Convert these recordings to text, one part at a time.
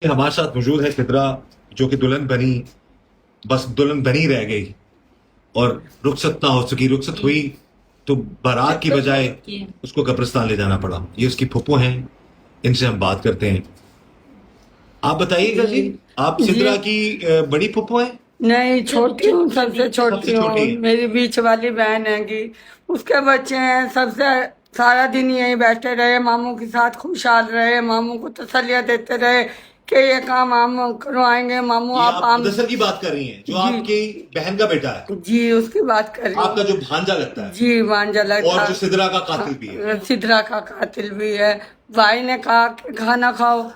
हमारे साथ मौजूद है सिद्रा, जो कि दुल्हन बनी, बस दुल्हन बनी रह गई और रुखसत ना हो सकी। रुखसत हुई तो बारात की बजाय उसको कब्रिस्तान ले जाना पड़ा। ये उसकी फुप्पो हैं, इनसे हम बात करते हैं। आप बताइएगा जी, आप सिद्रा की बड़ी फुप्पो हैं? नहीं, छोटी हूँ, सबसे छोटी हूँ। मेरी बीच वाली बहन हैगी, उसके बच्चे हैं। सबसे सारा दिन यहीं बैठे रहे, मामू के साथ खुशहाल रहे, मामू को तसल्लियाँ देते रहे कि ये काम हम करवाएंगे। मामू आप मुदस्सिर की बात कर रही हैं, जो आपकी बहन का बेटा है? जी, उसकी बात कर रही हूँ। आपका जो भांजा लगता है? जी, भांजा लगता है। और जो सिद्रा का कातिल भी है? सिद्रा का कातिल भी है। भाई ने कहा कि खाना खाओ,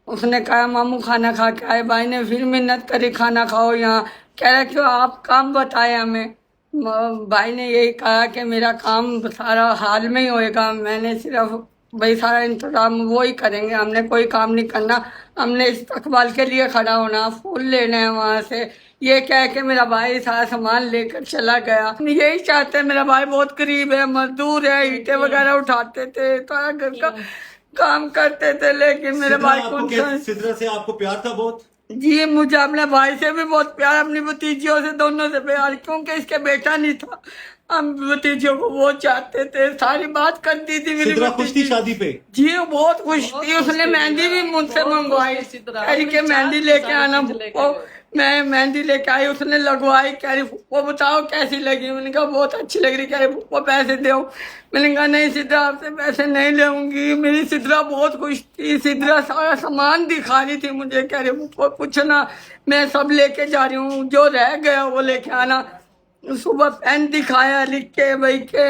उसने कहा मामू खाना खा के आए। भाई ने फिर मिन्नत करी खाना खाओ यहाँ। कह रहे क्यों, आप काम बताए हमें। भाई ने यही कहा कि मेरा काम सारा हाल में ही होएगा, मैंने सिर्फ भाई सारा इंतजाम वो ही करेंगे, हमने कोई काम नहीं करना, हमने इस्तकबाल के लिए खड़ा होना, फूल लेने हैं वहाँ से। ये कह के मेरा भाई सारा सामान लेकर चला गया। यही चाहते हैं, मेरा भाई बहुत गरीब है, मजदूर है, ईंटें वगैरह उठाते थे, सारा घर का काम करते थे। लेकिन मेरे भाई को सिद्रा से आपको प्यार था बहुत? जी, मुझे अपने भाई से भी बहुत प्यार, अपनी भतीजियों से, दोनों से प्यार, क्योंकि इसके बेटा नहीं था। हम भतीजियों को बहुत चाहते थे, सारी बात करती थी मेरी। सिद्रा खुश थी शादी पे? जी, वो बहुत खुश थी। उसने मेहंदी भी मुझसे मंगवाई, कह रही के मेहंदी लेके आना। मैं मेहंदी लेके आई, उसने लगवाई। कह रही वो बताओ कैसी लगी। मैंने कहा बहुत अच्छी लग रही। कह रही वो पैसे दो। मैंने कहा नहीं सिद्रा, आपसे पैसे नहीं लूंगी। मेरी सिद्रा बहुत खुश थी। सिद्रा सारा सामान दिखा रही थी मुझे, कह रही वो कुछ ना, मैं सब लेके जा रही हूँ, जो रह गया वो लेके आना। सुबह पेन दिखाया, लिख के भाई के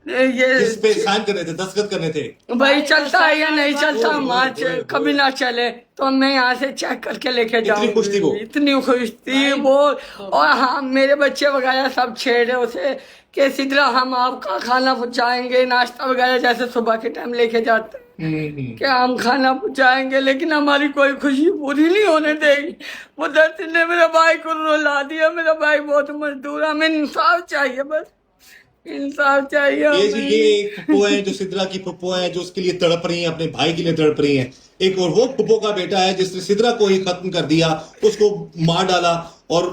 ये जिस पे साइन करने थे, दस्तखत करने थे, भाई चलता है या नहीं चलता, मार्च कभी ना चले तो मैं यहाँ से चेक करके लेके जाऊंगी। इतनी खुश थी वो? इतनी खुश थी वो। और हाँ, मेरे बच्चे वगैरह सब छेड़े उसे कि सिद्रा हम आपका खाना पहुँचाएंगे, नाश्ता वगैरह जैसे सुबह के टाइम लेके जाते हैं कि हम खाना पहुँचाएंगे, लेकिन हमारी कोई खुशी पूरी नहीं होने देगी। मुदस्सिर ने मेरे भाई को रुला दिया। मेरा भाई बहुत मजदूर, हमें इंसाफ चाहिए, बस इंसाफ चाहिए। ये फुप्पो है जो सिद्रा की फुप्पो है, जो उसके लिए तड़प रही है, अपने भाई के लिए तड़प रही है। एक और वो फुप्पो का बेटा है जिसने सिद्रा को ही खत्म कर दिया, उसको मार डाला और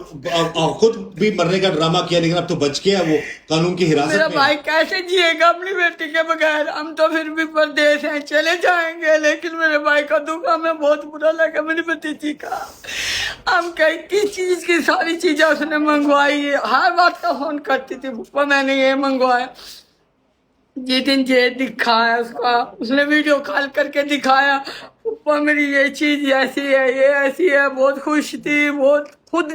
खुद भी मरने का ड्रामा किया, लेकिन अब तो बच गया, वो कानून की हिरासत में। मेरा भाई कैसे जिएगा अपनी बेटी के बगैर। हम तो फिर भी परदेश हैं, चले जाएंगे, लेकिन मेरे भाई का दुख हमें बहुत बुरा लगा। मेरी भतीजी का हम किस चीज की सारी चीजें उसने मंगवाई है, हर बात का फोन करती थी, पापा मैंने ये मंगवाया। जिस दिन ये दिखाया उसका, उसने वीडियो कॉल करके दिखाया, पापा मेरी ये चीज ऐसी है, ये ऐसी है। बहुत खुश थी, बहुत खुद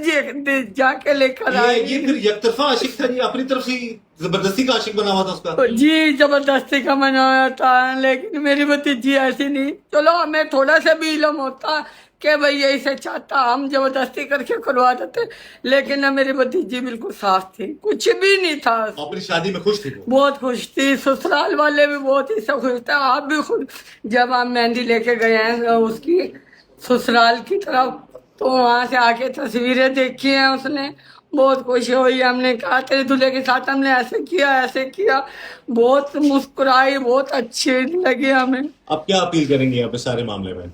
जाके लेकर आई। ये फिर एकतरफा आशिक था, ये अपनी तरफ से जबरदस्ती का आशिक बना हुआ था उसका? जी, जबरदस्ती का बनाया था, लेकिन मेरी भतीजी ऐसी नहीं। चलो हमें थोड़ा सा भी इल्म होता कि भाई यही से चाहता, हम जबरदस्ती करके करवा देते, लेकिन ना मेरी भतीजी बिल्कुल साफ थी, कुछ भी नहीं था। अपनी शादी में खुश थी वो? बहुत खुश थी। ससुराल वाले भी बहुत ही सब खुश थे, आप भी खुश। जब हम मेहंदी लेके गए हैं उसकी ससुराल की तरफ, तो वहां से आके तस्वीरें देखी हैं उसने, बहुत खुश हुई। हमने कहा तेरे दूल्हे के साथ हमने ऐसे किया, ऐसे किया। बहुत मुस्कुराई, बहुत अच्छी लगी हमें। अब क्या अपील करेंगे आप इस सारे मामले में?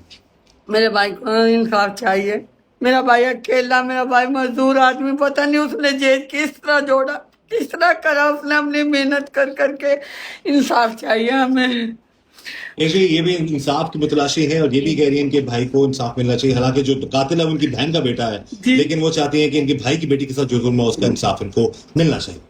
मेरे भाई को इंसाफ चाहिए। मेरा भाई अकेला, मेरा भाई मजदूर आदमी, पता नहीं उसने जेल किस तरह जोड़ा, किस तरह करा उसने अपनी मेहनत कर करके। इंसाफ चाहिए हमें। ये भी इंसाफ की मुतलाशी है और ये भी कह रही है इनके भाई को इंसाफ मिलना चाहिए। हालांकि जो कातिल है उनकी बहन का बेटा है, लेकिन वो चाहती है कि इनके भाई की बेटी के साथ जो जुल्म है उसका इंसाफ इनको मिलना चाहिए।